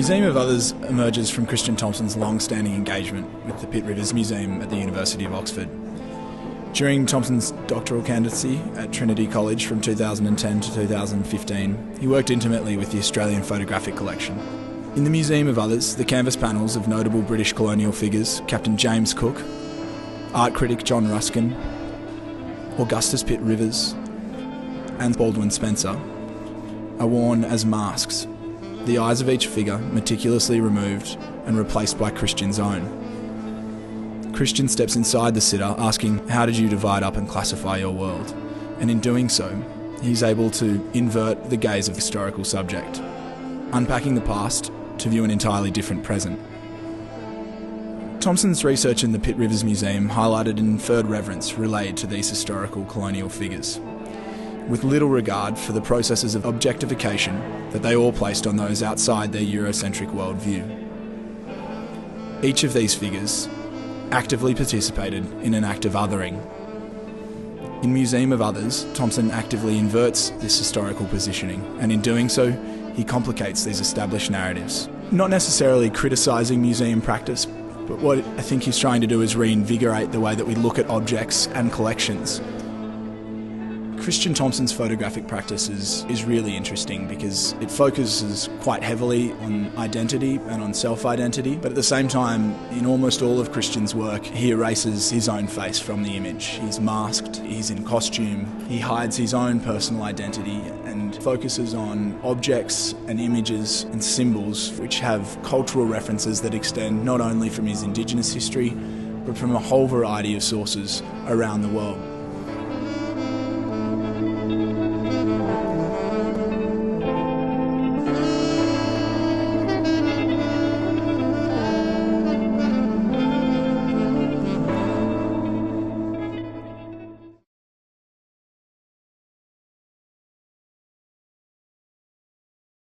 Museum of Others emerges from Christian Thompson's long-standing engagement with the Pitt Rivers Museum at the University of Oxford. During Thompson's doctoral candidacy at Trinity College from 2010 to 2015, he worked intimately with the Australian Photographic Collection. In the Museum of Others, the canvas panels of notable British colonial figures, Captain James Cook, art critic John Ruskin, Augustus Pitt Rivers, and Baldwin Spencer, are worn as masks, the eyes of each figure meticulously removed and replaced by Christian's own. Christian steps inside the sitter asking, "How did you divide up and classify your world?" And in doing so, he's able to invert the gaze of the historical subject, unpacking the past to view an entirely different present. Thompson's research in the Pitt Rivers Museum highlighted an inferred reverence relayed to these historical colonial figures, with little regard for the processes of objectification that they all placed on those outside their Eurocentric worldview. Each of these figures actively participated in an act of othering. In Museum of Others, Thompson actively inverts this historical positioning, and in doing so, he complicates these established narratives. Not necessarily criticising museum practice, but what I think he's trying to do is reinvigorate the way that we look at objects and collections. Christian Thompson's photographic practice is really interesting because it focuses quite heavily on identity and on self-identity, but at the same time, in almost all of Christian's work, he erases his own face from the image. He's masked, he's in costume, he hides his own personal identity and focuses on objects and images and symbols which have cultural references that extend not only from his Indigenous history, but from a whole variety of sources around the world.